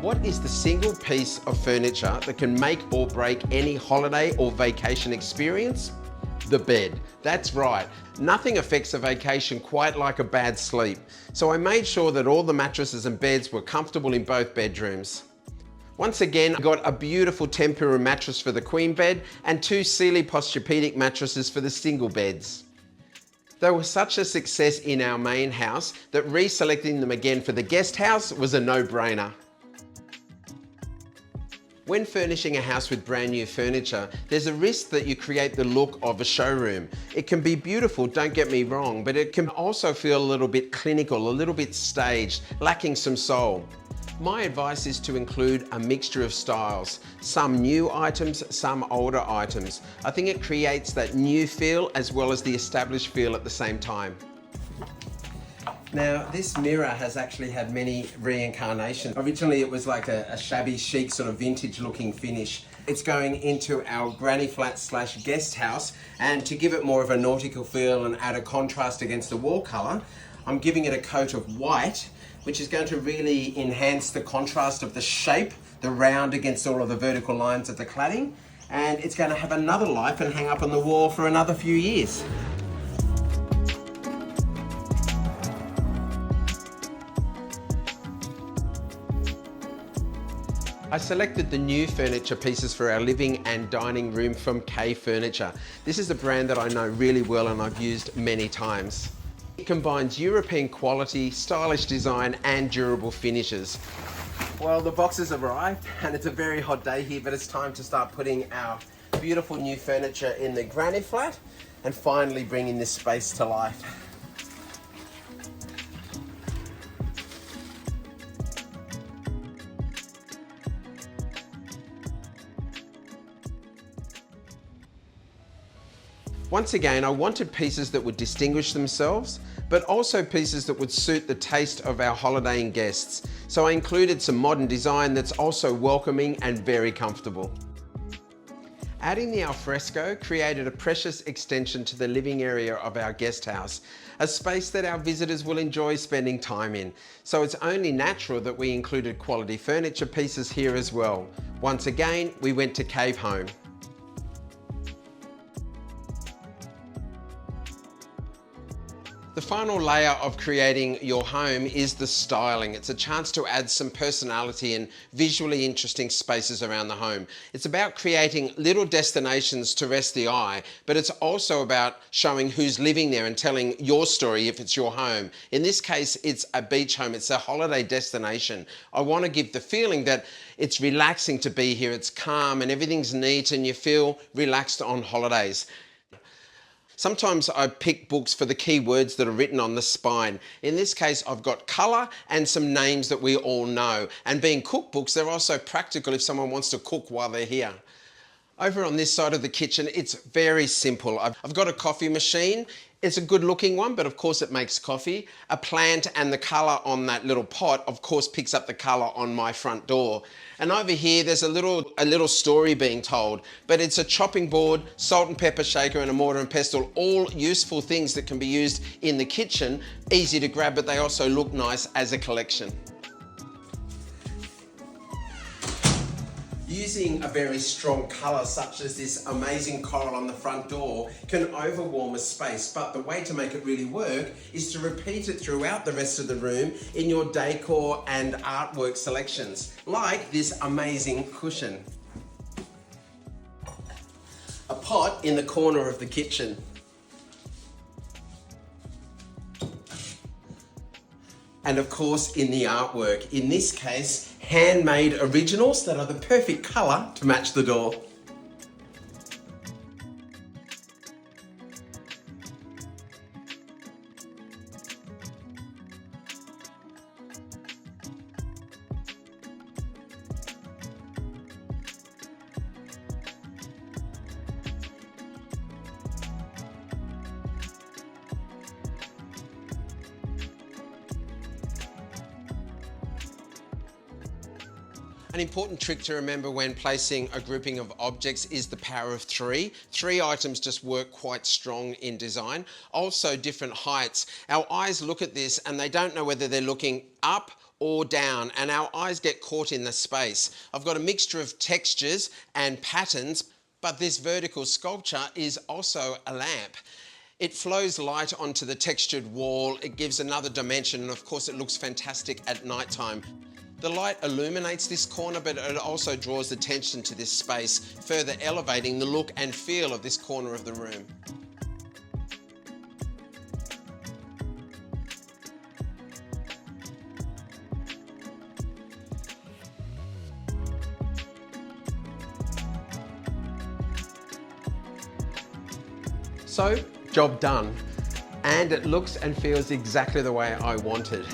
What is the single piece of furniture that can make or break any holiday or vacation experience? The bed. That's right. Nothing affects a vacation quite like a bad sleep. So I made sure that all the mattresses and beds were comfortable in both bedrooms. Once again, I got a beautiful tempura mattress for the queen bed and 2 Sealy Posturepedic mattresses for the single beds. They were such a success in our main house that reselecting them again for the guest house was a no-brainer. When furnishing a house with brand new furniture, there's a risk that you create the look of a showroom. It can be beautiful, don't get me wrong, but it can also feel a little bit clinical, a little bit staged, lacking some soul. My advice is to include a mixture of styles, some new items, some older items. I think it creates that new feel as well as the established feel at the same time. Now, this mirror has actually had many reincarnations. Originally, it was like a shabby chic sort of vintage looking finish. It's going into our granny flat / guest house, and to give it more of a nautical feel and add a contrast against the wall colour, I'm giving it a coat of white, which is going to really enhance the contrast of the shape, the round against all of the vertical lines of the cladding, and it's going to have another life and hang up on the wall for another few years. I selected the new furniture pieces for our living and dining room from K Furniture. This is a brand that I know really well and I've used many times. It combines European quality, stylish design and durable finishes. Well, the boxes have arrived and it's a very hot day here, but it's time to start putting our beautiful new furniture in the granny flat and finally bringing this space to life. Once again, I wanted pieces that would distinguish themselves, but also pieces that would suit the taste of our holidaying guests. So I included some modern design that's also welcoming and very comfortable. Adding the alfresco created a precious extension to the living area of our guest house, a space that our visitors will enjoy spending time in. So it's only natural that we included quality furniture pieces here as well. Once again, we went to Cave Home. The final layer of creating your home is the styling. It's a chance to add some personality and visually interesting spaces around the home. It's about creating little destinations to rest the eye, but it's also about showing who's living there and telling your story if it's your home. In this case, it's a beach home. It's a holiday destination. I want to give the feeling that it's relaxing to be here. It's calm and everything's neat and you feel relaxed on holidays. Sometimes I pick books for the key words that are written on the spine. In this case, I've got colour and some names that we all know. And being cookbooks, they're also practical if someone wants to cook while they're here. Over on this side of the kitchen, it's very simple. I've got a coffee machine. It's a good looking one, but of course it makes coffee. A plant and the colour on that little pot, of course, picks up the colour on my front door. And over here, there's a little story being told, but it's a chopping board, salt and pepper shaker and a mortar and pestle, all useful things that can be used in the kitchen. Easy to grab, but they also look nice as a collection. Using a very strong colour such as this amazing coral on the front door can overwarm a space, but the way to make it really work is to repeat it throughout the rest of the room in your decor and artwork selections, like this amazing cushion. A pot in the corner of the kitchen. And of course in the artwork, in this case, handmade originals that are the perfect colour to match the door. An important trick to remember when placing a grouping of objects is the power of three. Three items just work quite strong in design. Also different heights. Our eyes look at this and they don't know whether they're looking up or down, and our eyes get caught in the space. I've got a mixture of textures and patterns, but this vertical sculpture is also a lamp. It flows light onto the textured wall, it gives another dimension, and of course it looks fantastic at night time. The light illuminates this corner, but it also draws attention to this space, further elevating the look and feel of this corner of the room. So, job done. And it looks and feels exactly the way I wanted.